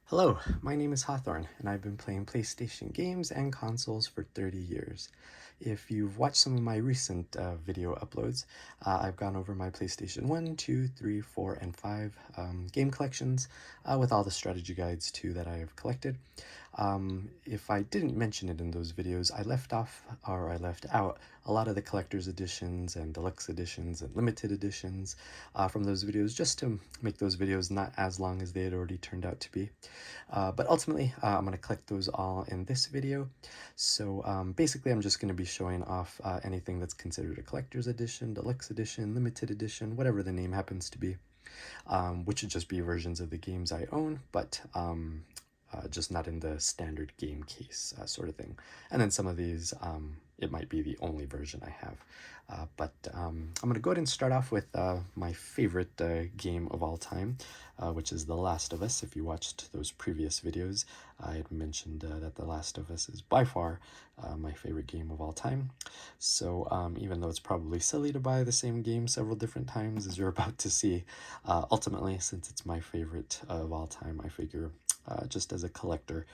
Hello, my name is Hawthorne, and I've been playing PlayStation games and consoles for 30 years. If you've watched some of my recent video uploads, I've gone over my PlayStation 1, 2, 3, 4, and 5 game collections with all the strategy guides too that I have collected. If I didn't mention it in those videos, I left out a lot of the collector's editions and deluxe editions and limited editions from those videos just to make those videos not as long as they had already turned out to be. But ultimately, I'm going to collect those all in this video. So basically, I'm just going to be showing off anything that's considered a collector's edition, deluxe edition, limited edition, whatever the name happens to be, which would just be versions of the games I own, but just not in the standard game case sort of thing. And then some of these, it might be the only version I have. But I'm going to go ahead and start off with my favorite game of all time, which is The Last of Us. If you watched those previous videos, I had mentioned that The Last of Us is by far my favorite game of all time. So even though it's probably silly to buy the same game several different times as you're about to see, ultimately, since it's my favorite of all time, I figure just as a collector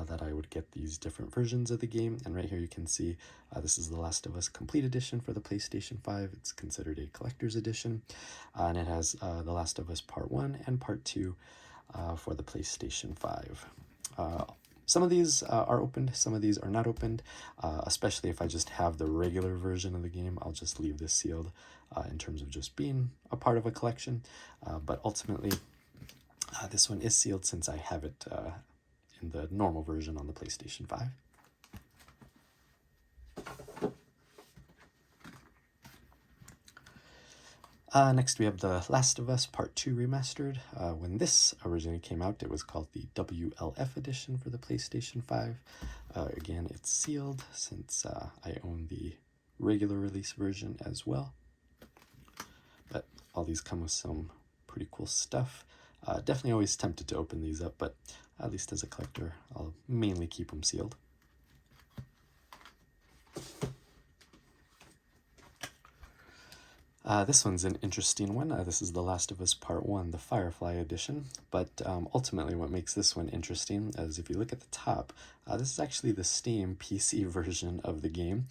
that I would get these different versions of the game. And right here you can see this is The Last of Us Complete Edition for the PlayStation 5. It's considered a collector's edition, and it has The Last of Us Part 1 and Part 2 for the PlayStation 5. Some of these are opened, some of these are not opened, especially if I just have the regular version of the game. I'll just leave this sealed in terms of just being a part of a collection, but ultimately this one is sealed since I have it in the normal version on the PlayStation 5. Next we have The Last of Us Part 2 Remastered. When this originally came out, it was called the W.L.F edition for the PlayStation 5. Again, it's sealed since I own the regular release version as well. But all these come with some pretty cool stuff. Definitely always tempted to open these up, but at least as a collector, I'll mainly keep them sealed. This one's an interesting one. This is The Last of Us Part 1, the Firefly edition. But ultimately what makes this one interesting is if you look at the top, this is actually the Steam PC version of the game.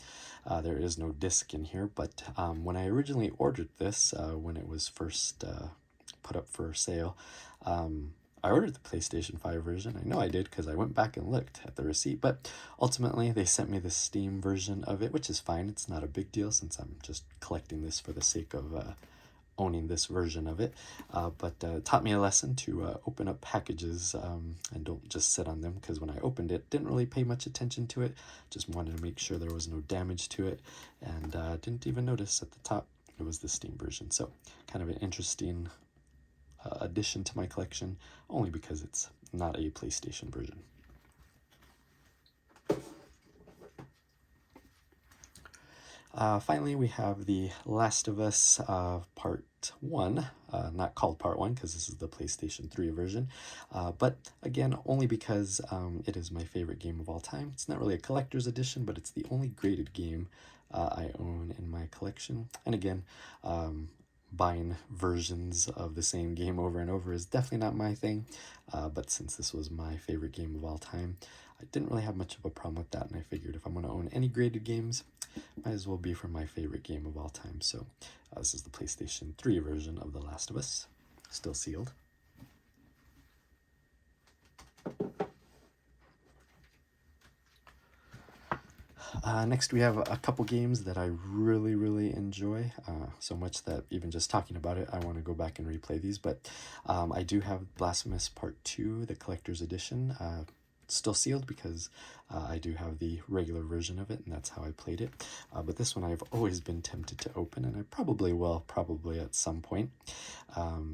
There is no disc in here, but when I originally ordered this, when it was first put up for sale, I ordered the PlayStation 5 version. I know I did because I went back and looked at the receipt, but ultimately they sent me the Steam version of it, which is fine. It's not a big deal since I'm just collecting this for the sake of owning this version of it. But it taught me a lesson to open up packages and don't just sit on them, because when I opened it, didn't really pay much attention to it. Just wanted to make sure there was no damage to it, and didn't even notice at the top it was the Steam version. So kind of an interesting addition to my collection, only because it's not a PlayStation version. Finally, we have The Last of Us Part 1, not called Part 1 because this is the PlayStation 3 version, but again, only because it is my favorite game of all time. It's not really a collector's edition, but it's the only graded game I own in my collection. And again, buying versions of the same game over and over is definitely not my thing, but since this was my favorite game of all time, I didn't really have much of a problem with that, and I figured if I'm going to own any graded games, might as well be for my favorite game of all time. So this is the PlayStation 3 version of The Last of Us, still sealed. Next we have a couple games that I really enjoy, so much that even just talking about it, I want to go back and replay these. But I do have Blasphemous Part 2, the Collector's Edition, still sealed because I do have the regular version of it, and that's how I played it. But this one I've always been tempted to open, and I probably will, probably at some point.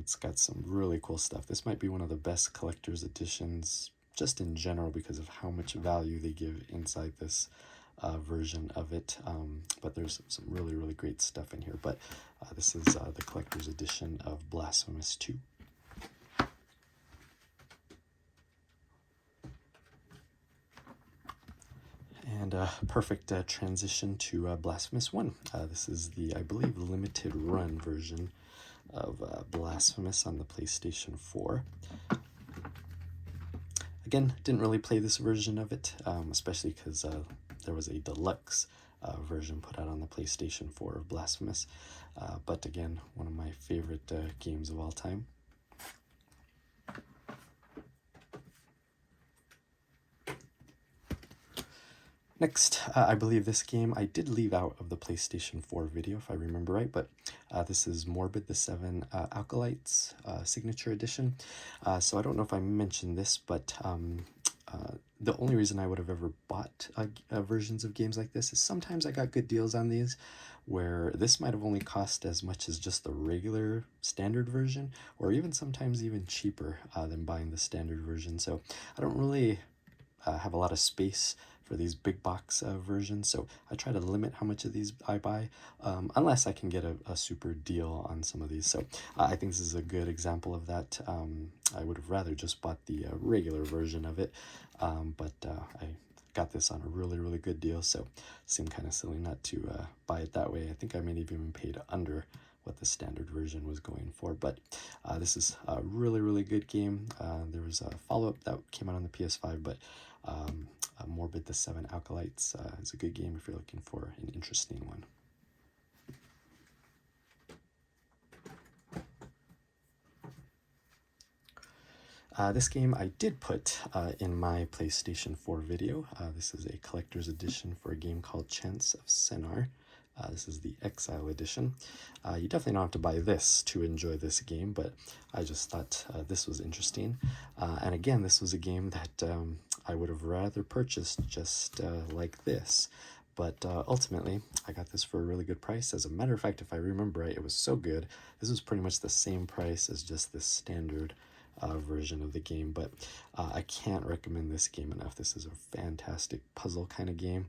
It's got some really cool stuff. This might be one of the best Collector's Editions just in general because of how much value they give inside this version of it, but there's some really great stuff in here. But this is the collector's edition of Blasphemous II. And perfect transition to Blasphemous 1. This is the, I believe, limited run version of Blasphemous on the PlayStation 4. Again, didn't really play this version of it, especially because there was a deluxe version put out on the PlayStation 4 of Blasphemous. But again, one of my favorite games of all time. Next, I believe this game I did leave out of the PlayStation 4 video, if I remember right, but this is Morbid, the 7 Acolytes Signature Edition. So I don't know if I mentioned this, but the only reason I would have ever bought versions of games like this is sometimes I got good deals on these, where this might have only cost as much as just the regular standard version, or even sometimes even cheaper than buying the standard version. So I don't really have a lot of space for these big box versions, so I try to limit how much of these I buy, unless I can get a super deal on some of these. So I think this is a good example of that. I would have rather just bought the regular version of it, but I got this on a really good deal, so it seemed kind of silly not to buy it that way. I think I may have even paid under what the standard version was going for, but this is a really good game. There was a follow-up that came out on the PS5, but Morbid, the 7 Acolytes is a good game if you're looking for an interesting one. This game I did put in my PlayStation 4 video. This is a collector's edition for a game called Chants of Sennaar. This is the Exile edition. You definitely don't have to buy this to enjoy this game, but I just thought this was interesting. And again, this was a game that I would have rather purchased just like this. But ultimately, I got this for a really good price. As a matter of fact, if I remember right, it was so good. This was pretty much the same price as just this standard version of the game, but I can't recommend this game enough. This is a fantastic puzzle kind of game,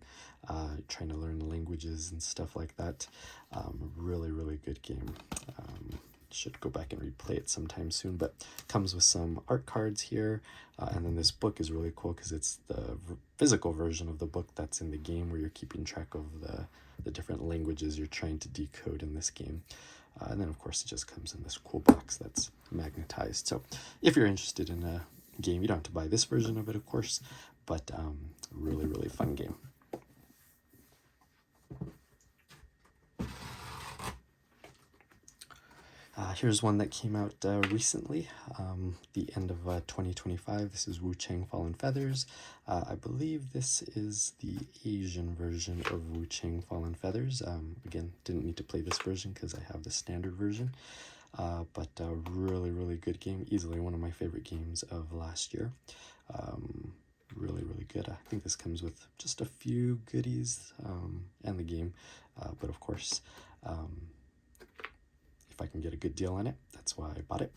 trying to learn languages and stuff like that. Really good game. Should go back and replay it sometime soon, but comes with some art cards here, and then this book is really cool because it's the physical version of the book that's in the game, where you're keeping track of the different languages you're trying to decode in this game. And then of course it just comes in this cool box that's magnetized. So if you're interested in a game, you don't have to buy this version of it, of course, but really fun game. Here's one that came out recently, the end of 2025. This is Wuchang Fallen Feathers. I believe this is the Asian version of Wuchang Fallen Feathers. Again, didn't need to play this version because I have the standard version, but really good game. Easily one of my favorite games of last year. Really good. I think this comes with just a few goodies and the game, but of course, if I can get a good deal on it, that's why I bought it.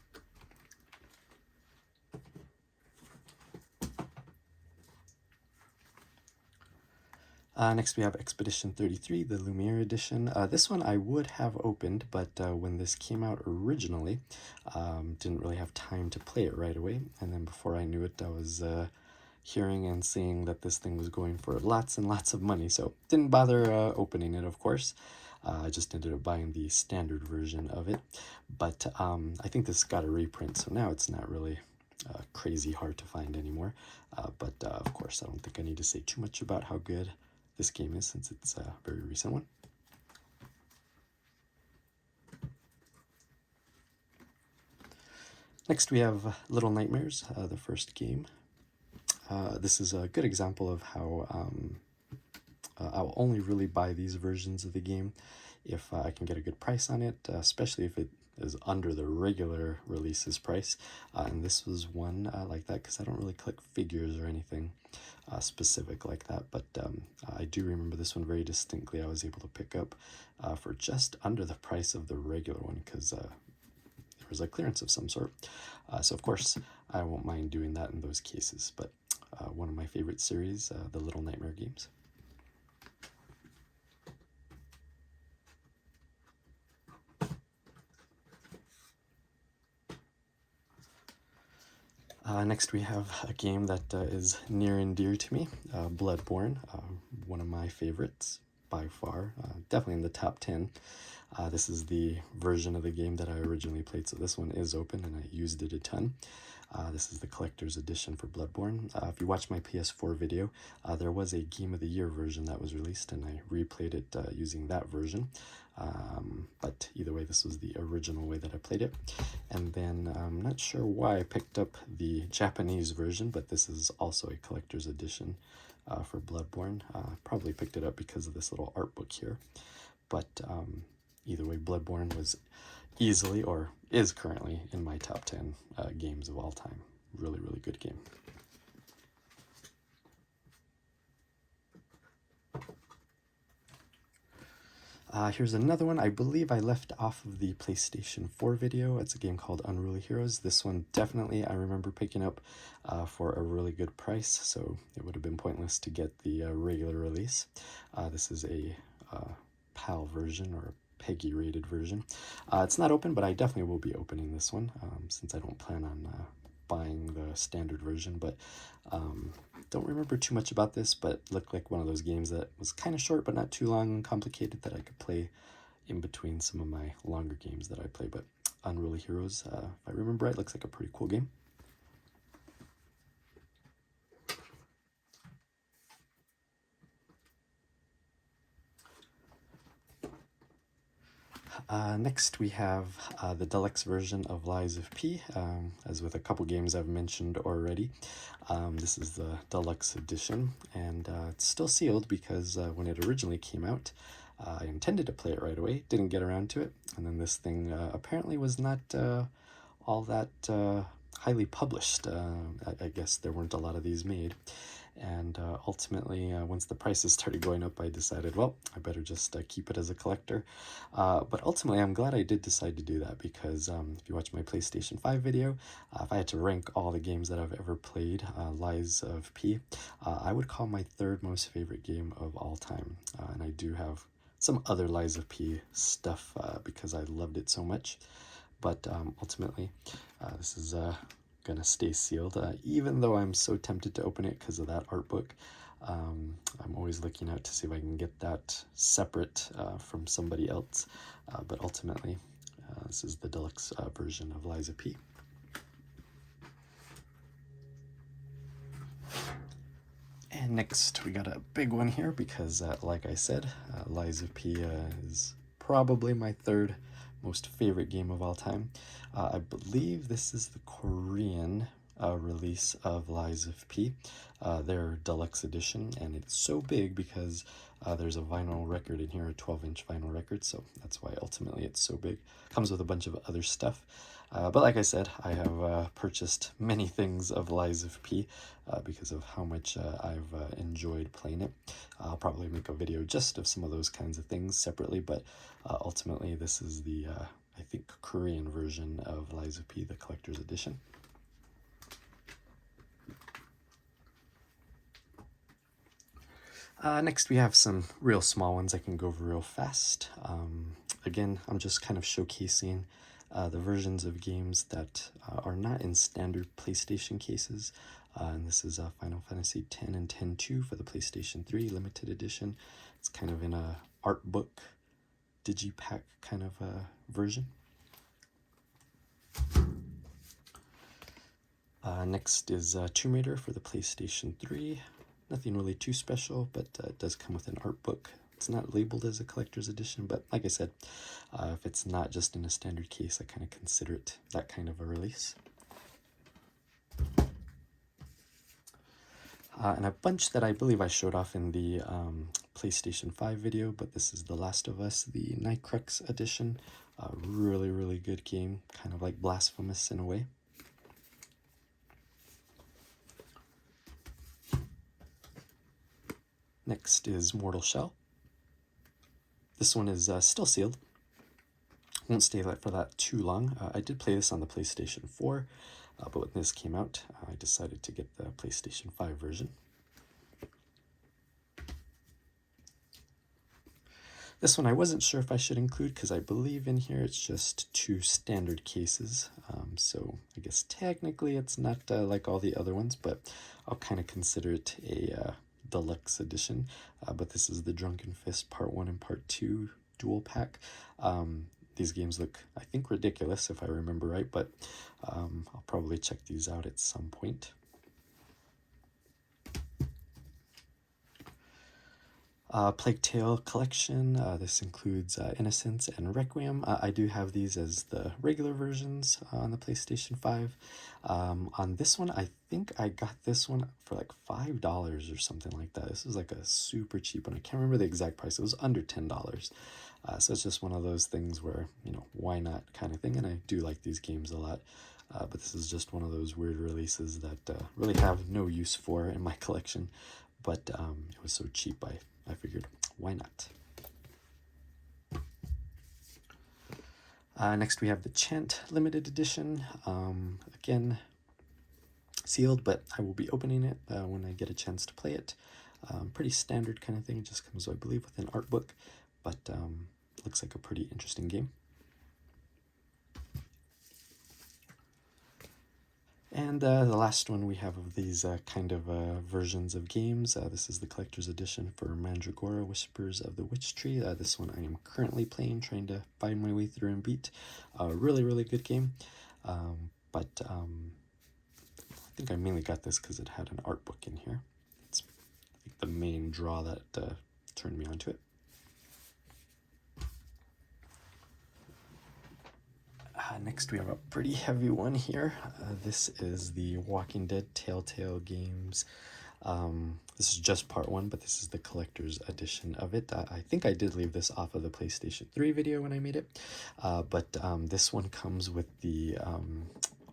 Next we have Expedition 33, the Lumiere edition. This one I would have opened, but when this came out originally, didn't really have time to play it right away. And then before I knew it, I was hearing and seeing that this thing was going for lots and lots of money, so didn't bother opening it, of course. I just ended up buying the standard version of it, but I think this got a reprint, so now it's not really crazy hard to find anymore. But of course, I don't think I need to say too much about how good this game is, since it's a very recent one. Next we have Little Nightmares, the first game. This is a good example of how I'll only really buy these versions of the game if I can get a good price on it, especially if it is under the regular releases price. And this was one like that, because I don't really collect figures or anything specific like that, but I do remember this one very distinctly. I was able to pick up for just under the price of the regular one, because there was a clearance of some sort. So of course I won't mind doing that in those cases, but one of my favorite series, the Little Nightmare games. Next we have a game that is near and dear to me, Bloodborne, one of my favorites by far, definitely in the top 10. This is the version of the game that I originally played, so this one is open and I used it a ton. This is the collector's edition for Bloodborne. If you watch my PS4 video, there was a Game of the Year version that was released, and I replayed it using that version. But either way, this was the original way that I played it. And then I'm not sure why I picked up the Japanese version, but this is also a collector's edition for Bloodborne. Probably picked it up because of this little art book here. But either way, Bloodborne was easily, or is currently, in my top 10 games of all time. Really, really good game. Here's another one. I believe I left off of the PlayStation 4 video. It's a game called Unruly Heroes. This one definitely I remember picking up for a really good price, so it would have been pointless to get the regular release. This is a PAL version, or PEGI rated version. It's not open, but I definitely will be opening this one since I don't plan on buying the standard version, but don't remember too much about this, but it looked like one of those games that was kind of short but not too long and complicated that I could play in between some of my longer games that I play. But Unruly Heroes, if I remember right, looks like a pretty cool game. Next we have the deluxe version of Lies of P. As with a couple games I've mentioned already, this is the deluxe edition, and it's still sealed because when it originally came out, I intended to play it right away, didn't get around to it, and then this thing apparently was not all that highly published. I guess there weren't a lot of these made. And ultimately, once the prices started going up, I decided, well, I better just keep it as a collector. But ultimately, I'm glad I did decide to do that because if you watch my PlayStation 5 video, if I had to rank all the games that I've ever played, Lies of P, I would call my third most favorite game of all time. And I do have some other Lies of P stuff because I loved it so much. But ultimately, this is gonna stay sealed, even though I'm so tempted to open it because of that art book. I'm always looking out to see if I can get that separate from somebody else, but ultimately this is the deluxe version of Lies of P. And next we got a big one here because like I said, Lies of P is probably my third most favorite game of all time. I believe this is the Korean release of Lies of P, their deluxe edition, and it's so big because there's a vinyl record in here, a 12-inch vinyl record, so that's why ultimately it's so big. Comes with a bunch of other stuff. But like I said, I have purchased many things of Lies of P because of how much I've enjoyed playing it. I'll probably make a video just of some of those kinds of things separately, but ultimately this is the, I think, Korean version of Lies of P, the collector's edition. Next we have some real small ones I can go over real fast. Again, I'm just kind of showcasing the versions of games that are not in standard PlayStation cases. And this is Final Fantasy X and X-2 for the PlayStation 3 limited edition. It's kind of in a art book, digipack kind of version. Next is Tomb Raider for the PlayStation 3. Nothing really too special, but it does come with an art book. It's not labeled as a collector's edition, but like I said, if it's not just in a standard case, I kind of consider it that kind of a release. And a bunch that I believe I showed off in the PlayStation 5 video, but this is The Last of Us, the Nycrux edition. Really, really good game, kind of like Blasphemous in a way. Next is Mortal Shell. This one is still sealed. Won't stay for that too long. I did play this on the PlayStation 4, but when this came out, I decided to get the PlayStation 5 version. This one I wasn't sure if I should include because I believe in here it's just 2 standard cases. So I guess technically it's not like all the other ones, but I'll kind of consider it a deluxe edition. But this is the Drunken Fist Part 1 and Part 2 dual pack. these games look, I think, ridiculous if I remember right, but I'll probably check these out at some point. Plague Tale Collection. This includes Innocence and Requiem. I do have these as the regular versions on the PlayStation 5. On this one, I think I got this one for like $5 or something like that. This was like a super cheap one. I can't remember the exact price. It was under $10. So it's just one of those things where, you know, why not kind of thing. And I do like these games a lot. But this is just one of those weird releases that really have no use for in my collection. But it was so cheap, I figured, why not? Next we have the Chant limited edition. Again, sealed, but I will be opening it when I get a chance to play it. Pretty standard kind of thing. It just comes, I believe, with an art book, but looks like a pretty interesting game. And the last one we have of these kind of versions of games. This is the collector's edition for Mandragora, Whispers of the Witch Tree. This one I am currently playing, trying to find my way through and beat. Really, really good game. But I think I mainly got this because it had an art book in here. It's like the main draw that turned me onto it. Next we have a pretty heavy one here. This is the Walking Dead Telltale Games. This is just part 1, but this is the collector's edition of it. I think I did leave this off of the PlayStation 3 video when I made it, but this one comes with the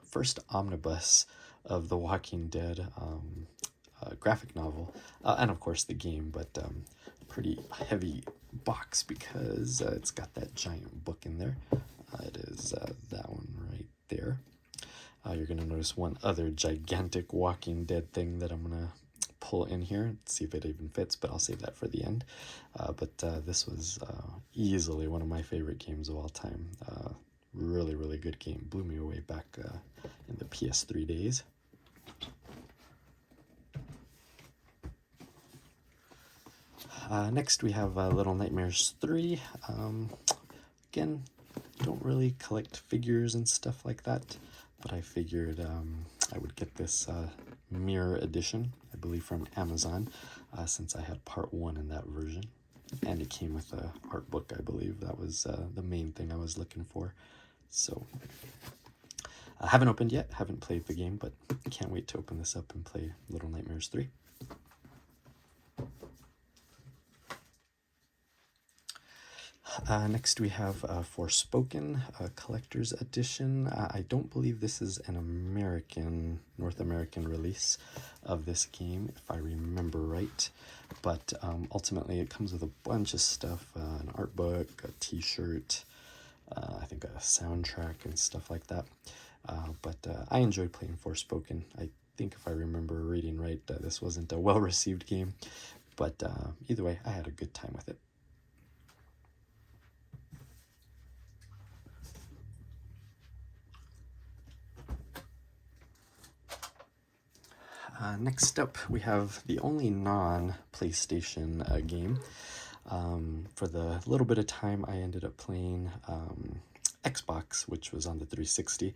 first omnibus of the Walking Dead graphic novel, and of course the game, but pretty heavy box because it's got that giant book in there. It is that one right there. You're going to notice one other gigantic Walking Dead thing that I'm going to pull in here, see if it even fits, but I'll save that for the end. But this was easily one of my favorite games of all time. Really, really good game. Blew me away back in the PS3 days. Next we have Little Nightmares 3. Again, don't really collect figures and stuff like that, but I figured I would get this mirror edition, I believe from Amazon, since I had part 1 in that version, and it came with a art book. I believe that was the main thing I was looking for. So I haven't opened yet, haven't played the game, but can't wait to open this up and play Little Nightmares 3. Next we have Forspoken, Collector's Edition. I don't believe this is an North American release of this game, if I remember right. But ultimately it comes with a bunch of stuff, an art book, a t-shirt, I think a soundtrack and stuff like that. But I enjoyed playing Forspoken. I think if I remember reading right, this wasn't a well-received game. But either way, I had a good time with it. Next up, we have the only non-PlayStation game. For the little bit of time I ended up playing Xbox, which was on the 360.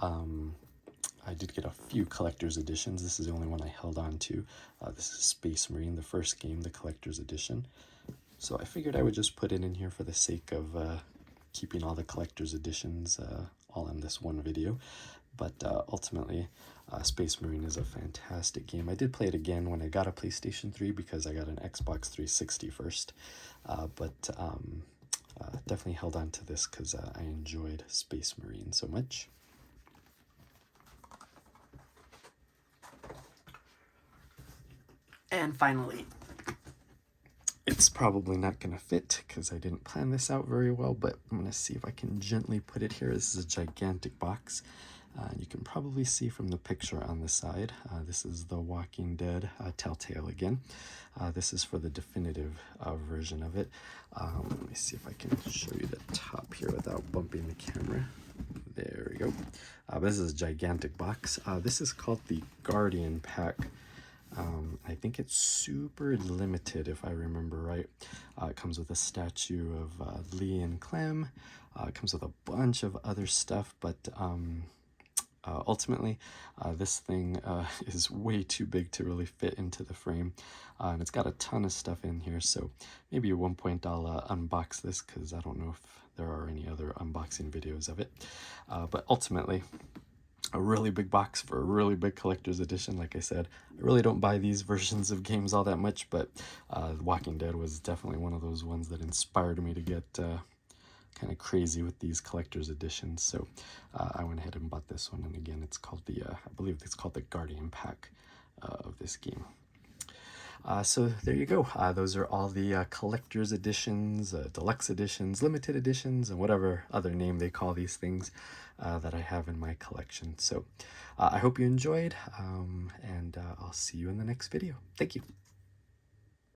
I did get a few collector's editions. This is the only one I held on to. This is Space Marine, the first game, the collector's edition. So I figured I would just put it in here for the sake of keeping all the collector's editions all in this one video. But ultimately, Space Marine is a fantastic game. I did play it again when I got a PlayStation 3 because I got an Xbox 360 first. But definitely held on to this because I enjoyed Space Marine so much. And finally, it's probably not going to fit because I didn't plan this out very well, but I'm going to see if I can gently put it here. This is a gigantic box. You can probably see from the picture on the side, this is the Walking Dead Telltale again. This is for the definitive version of it. Let me see if I can show you the top here without bumping the camera. There we go. This is a gigantic box. This is called the Guardian Pack I think it's super limited if I remember right. It comes with a statue of Lee and Clem. It comes with a bunch of other stuff, but ultimately, this thing is way too big to really fit into the frame, and it's got a ton of stuff in here, so maybe at one point I'll unbox this, because I don't know if there are any other unboxing videos of it, but ultimately, a really big box for a really big collector's edition. Like I said, I really don't buy these versions of games all that much, but Walking Dead was definitely one of those ones that inspired me to get kind of crazy with these collector's editions. So I went ahead and bought this one, and again, it's called the I believe it's called the Guardian Pack of this game. So there you go. Those are all the collector's editions, deluxe editions, limited editions, and whatever other name they call these things that I have in my collection. So I hope you enjoyed, and I'll see you in the next video. Thank you.